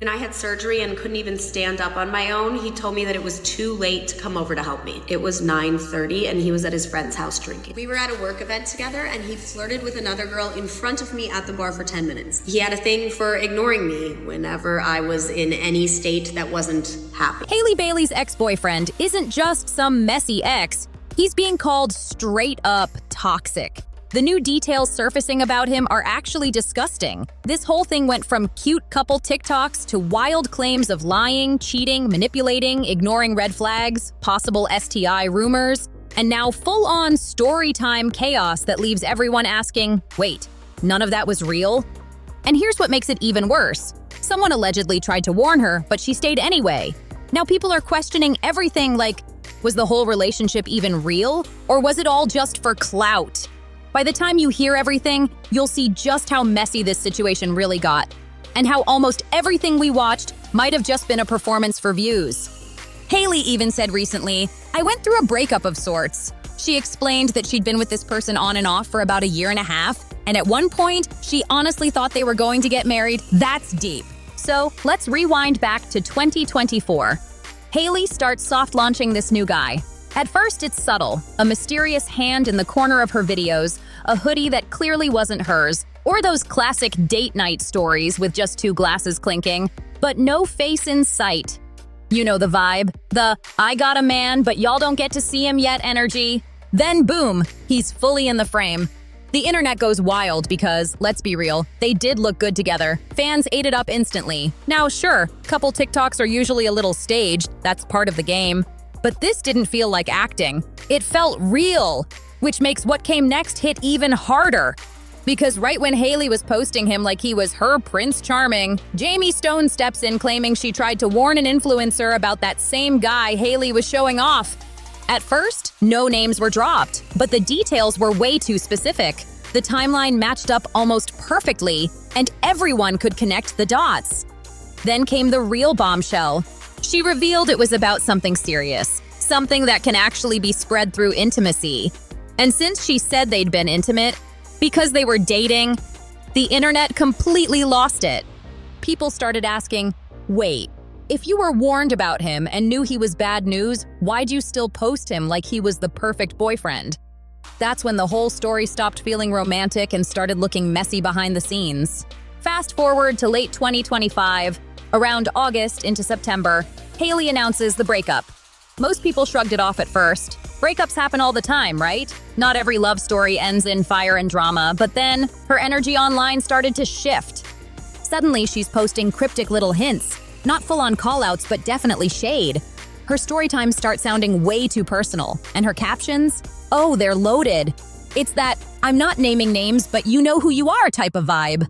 When I had surgery and couldn't even stand up on my own, he told me that it was too late to come over to help me. It was 9:30 and he was at his friend's house drinking. We were at a work event together and he flirted with another girl in front of me at the bar for 10 minutes. He had a thing for ignoring me whenever I was in any state that wasn't happy. Haylee Baylee's ex-boyfriend isn't just some messy ex, he's being called straight up toxic. The new details surfacing about him are actually disgusting. This whole thing went from cute couple TikToks to wild claims of lying, cheating, manipulating, ignoring red flags, possible STI rumors, and now full-on story time chaos that leaves everyone asking, wait, none of that was real? And here's what makes it even worse. Someone allegedly tried to warn her, but she stayed anyway. Now people are questioning everything like, was the whole relationship even real? Or was it all just for clout? By the time you hear everything, you'll see just how messy this situation really got, and how almost everything we watched might have just been a performance for views. Haylee even said recently, I went through a breakup of sorts. She explained that she'd been with this person on and off for about a year and a half, and at one point, she honestly thought they were going to get married. That's deep. So let's rewind back to 2024. Haylee starts soft launching this new guy. At first, it's subtle, a mysterious hand in the corner of her videos, a hoodie that clearly wasn't hers, or those classic date night stories with just two glasses clinking, but no face in sight. You know the vibe, the I got a man, but y'all don't get to see him yet energy. Then boom, he's fully in the frame. The internet goes wild because, let's be real, they did look good together. Fans ate it up instantly. Now sure, couple TikToks are usually a little staged, that's part of the game. But this didn't feel like acting. It felt real, which makes what came next hit even harder. Because right when Haylee was posting him like he was her Prince Charming, Jamie Stone steps in claiming she tried to warn an influencer about that same guy Haylee was showing off. At first, no names were dropped, but the details were way too specific. The timeline matched up almost perfectly, and everyone could connect the dots. Then came the real bombshell. She revealed it was about something serious, something that can actually be spread through intimacy. And since she said they'd been intimate, because they were dating, the internet completely lost it. People started asking, wait, if you were warned about him and knew he was bad news, why'd you still post him like he was the perfect boyfriend? That's when the whole story stopped feeling romantic and started looking messy behind the scenes. Fast forward to late 2025, around August into September, Haylee announces the breakup. Most people shrugged it off at first. Breakups happen all the time, right? Not every love story ends in fire and drama, but then her energy online started to shift. Suddenly, she's posting cryptic little hints, not full-on call-outs, but definitely shade. Her story times start sounding way too personal, and her captions? Oh, they're loaded. It's that, I'm not naming names, but you know who you are type of vibe.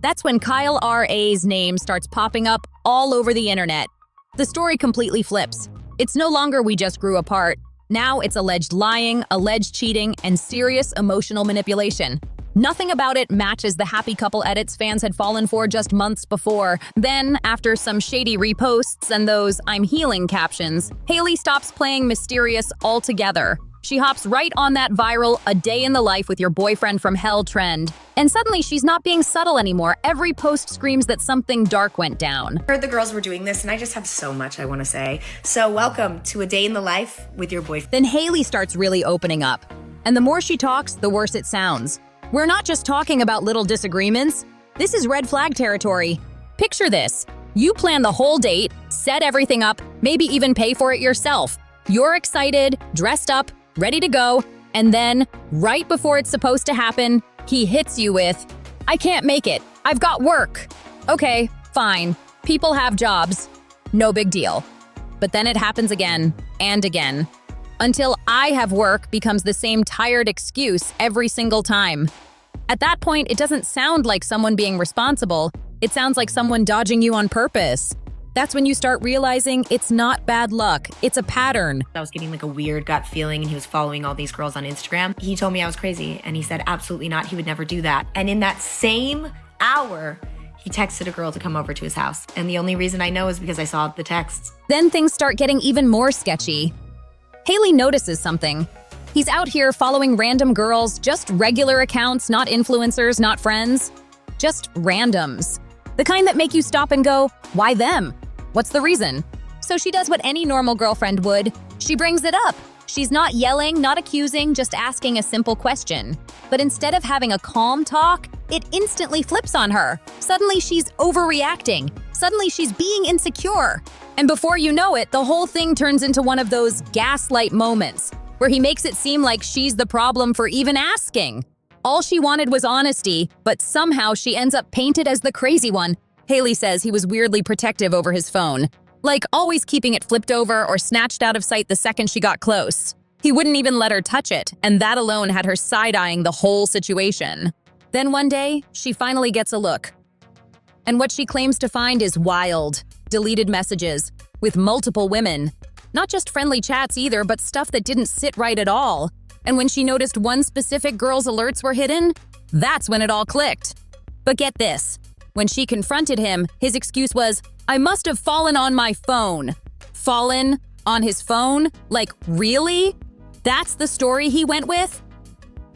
That's when Kyle R.A.'s name starts popping up all over the internet. The story completely flips. It's no longer we just grew apart. Now it's alleged lying, alleged cheating, and serious emotional manipulation. Nothing about it matches the happy couple edits fans had fallen for just months before. Then, after some shady reposts and those I'm healing captions, Haylee stops playing mysterious altogether. She hops right on that viral "a day in the life with your boyfriend from hell" trend. And suddenly she's not being subtle anymore. Every post screams that something dark went down. I heard the girls were doing this and I just have so much I want to say. So welcome to a day in the life with your boyfriend. Then Haylee starts really opening up. And the more she talks, the worse it sounds. We're not just talking about little disagreements. This is red flag territory. Picture this. You plan the whole date, set everything up, maybe even pay for it yourself. You're excited, dressed up, ready to go, and then, right before it's supposed to happen, he hits you with, I can't make it, I've got work. Okay, fine, people have jobs, no big deal. But then it happens again and again, until I have work becomes the same tired excuse every single time. At that point, it doesn't sound like someone being responsible, it sounds like someone dodging you on purpose. That's when you start realizing it's not bad luck, it's a pattern. I was getting like a weird gut feeling and he was following all these girls on Instagram. He told me I was crazy and he said absolutely not, he would never do that. And in that same hour, he texted a girl to come over to his house. And the only reason I know is because I saw the texts. Then things start getting even more sketchy. Haylee notices something. He's out here following random girls, just regular accounts, not influencers, not friends, just randoms. The kind that make you stop and go, why them? What's the reason? So she does what any normal girlfriend would. She brings it up. She's not yelling, not accusing, just asking a simple question. But instead of having a calm talk, it instantly flips on her. Suddenly she's overreacting. Suddenly she's being insecure. And before you know it, the whole thing turns into one of those gaslight moments where he makes it seem like she's the problem for even asking. All she wanted was honesty, but somehow she ends up painted as the crazy one. Haylee says he was weirdly protective over his phone, like always keeping it flipped over or snatched out of sight the second she got close. He wouldn't even let her touch it, and that alone had her side-eyeing the whole situation. Then one day, she finally gets a look. And what she claims to find is wild, deleted messages with multiple women. Not just friendly chats either, but stuff that didn't sit right at all. And when she noticed one specific girl's alerts were hidden, that's when it all clicked. But get this, when she confronted him, his excuse was, I must have fallen on my phone. Fallen on his phone? Like, really? That's the story he went with?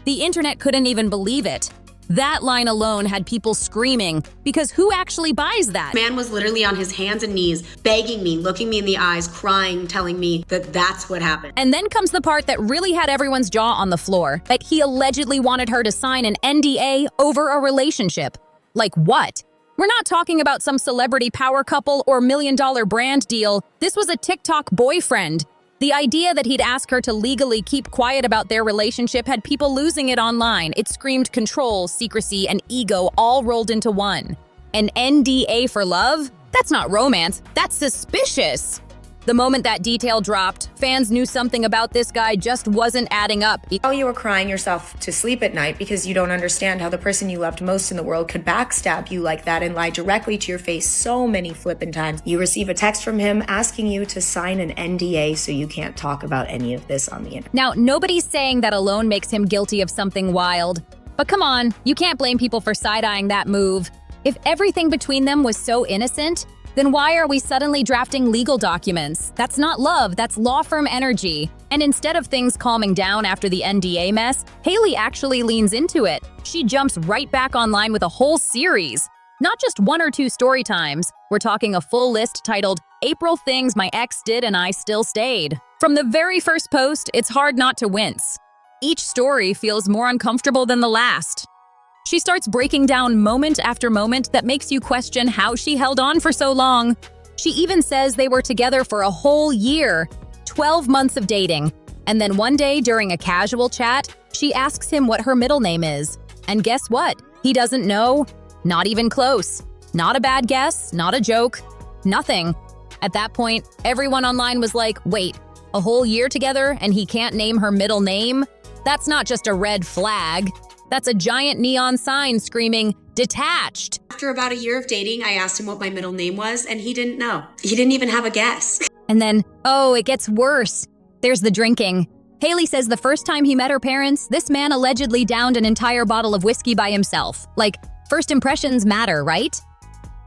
The internet couldn't even believe it. That line alone had people screaming, because who actually buys that? Man was literally on his hands and knees, begging me, looking me in the eyes, crying, telling me that that's what happened. And then comes the part that really had everyone's jaw on the floor, that he allegedly wanted her to sign an NDA over a relationship. Like what? We're not talking about some celebrity power couple or million-dollar brand deal. This was a TikTok boyfriend. The idea that he'd ask her to legally keep quiet about their relationship had people losing it online. It screamed control, secrecy, and ego all rolled into one. An NDA for love? That's not romance, that's suspicious. The moment that detail dropped, fans knew something about this guy just wasn't adding up. Oh, you were crying yourself to sleep at night because you don't understand how the person you loved most in the world could backstab you like that and lie directly to your face so many flippin' times. You receive a text from him asking you to sign an NDA so you can't talk about any of this on the internet. Now, nobody's saying that alone makes him guilty of something wild. But come on, you can't blame people for side-eyeing that move. If everything between them was so innocent, then why are we suddenly drafting legal documents? That's not love, that's law firm energy. And instead of things calming down after the NDA mess, Haylee actually leans into it. She jumps right back online with a whole series. Not just one or two story times, we're talking a full list titled, April Things My Ex Did and I Still Stayed. From the very first post, it's hard not to wince. Each story feels more uncomfortable than the last. She starts breaking down moment after moment that makes you question how she held on for so long. She even says they were together for a whole year, 12 months of dating. And then one day during a casual chat, she asks him what her middle name is. And guess what? He doesn't know. Not even close. Not a bad guess, not a joke, nothing. At that point, everyone online was like, wait, a whole year together and he can't name her middle name? That's not just a red flag. That's a giant neon sign screaming, detached. After about a year of dating, I asked him what my middle name was, and he didn't know. He didn't even have a guess. And then, oh, it gets worse. There's the drinking. Haylee says the first time he met her parents, this man allegedly downed an entire bottle of whiskey by himself. Like, first impressions matter, right?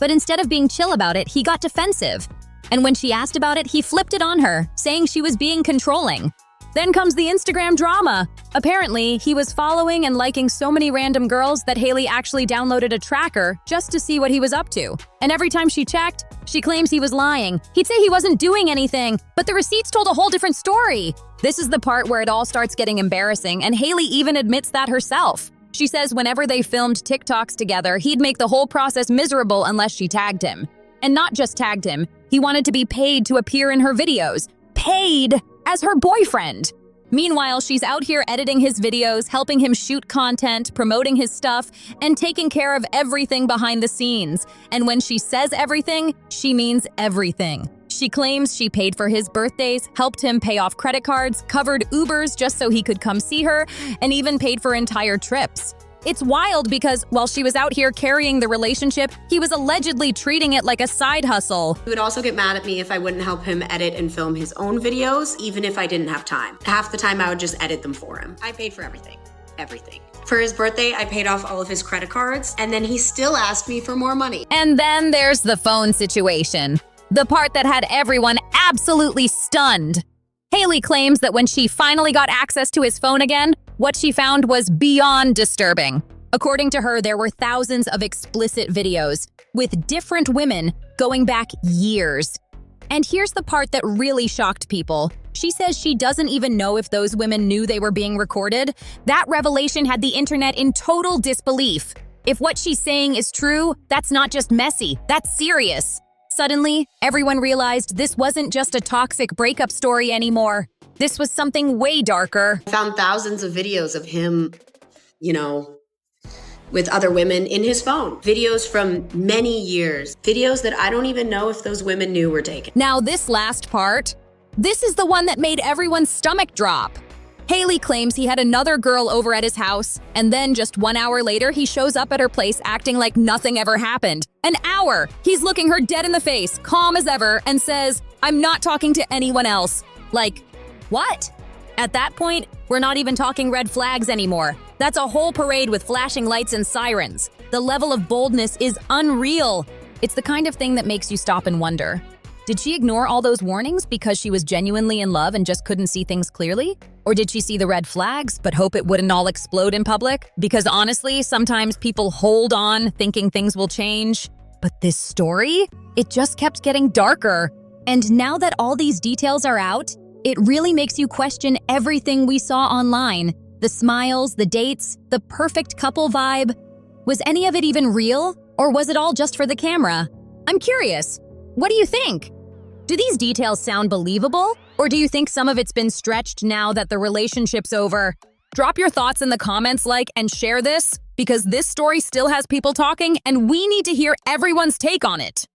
But instead of being chill about it, he got defensive. And when she asked about it, he flipped it on her, saying she was being controlling. Then comes the Instagram drama. Apparently, he was following and liking so many random girls that Haylee actually downloaded a tracker just to see what he was up to. And every time she checked, she claims he was lying. He'd say he wasn't doing anything, but the receipts told a whole different story. This is the part where it all starts getting embarrassing, and Haylee even admits that herself. She says whenever they filmed TikToks together, he'd make the whole process miserable unless she tagged him. And not just tagged him, he wanted to be paid to appear in her videos. Paid! As her boyfriend. Meanwhile, she's out here editing his videos, helping him shoot content, promoting his stuff, and taking care of everything behind the scenes. And when she says everything, she means everything. She claims she paid for his birthdays, helped him pay off credit cards, covered Ubers just so he could come see her, and even paid for entire trips. It's wild because while she was out here carrying the relationship, he was allegedly treating it like a side hustle. He would also get mad at me if I wouldn't help him edit and film his own videos, even if I didn't have time. Half the time I would just edit them for him. I paid for everything. Everything. For his birthday, I paid off all of his credit cards, and then he still asked me for more money. And then there's the phone situation. The part that had everyone absolutely stunned. Haylee claims that when she finally got access to his phone again, what she found was beyond disturbing. According to her, there were thousands of explicit videos with different women going back years. And here's the part that really shocked people. She says she doesn't even know if those women knew they were being recorded. That revelation had the internet in total disbelief. If what she's saying is true, that's not just messy, that's serious. Suddenly, everyone realized this wasn't just a toxic breakup story anymore. This was something way darker. I found thousands of videos of him, with other women in his phone. Videos from many years. Videos that I don't even know if those women knew were taken. Now this last part, this is the one that made everyone's stomach drop. Haylee claims he had another girl over at his house, and then just 1 hour later, he shows up at her place acting like nothing ever happened. An hour! He's looking her dead in the face, calm as ever, and says, "I'm not talking to anyone else." Like, what? At that point, we're not even talking red flags anymore. That's a whole parade with flashing lights and sirens. The level of boldness is unreal. It's the kind of thing that makes you stop and wonder. Did she ignore all those warnings because she was genuinely in love and just couldn't see things clearly? Or did she see the red flags but hope it wouldn't all explode in public? Because honestly, sometimes people hold on thinking things will change. But this story, it just kept getting darker. And now that all these details are out, it really makes you question everything we saw online. The smiles, the dates, the perfect couple vibe. Was any of it even real? Or was it all just for the camera? I'm curious. What do you think? Do these details sound believable? Or do you think some of it's been stretched now that the relationship's over? Drop your thoughts in the comments, and share this, because this story still has people talking and we need to hear everyone's take on it.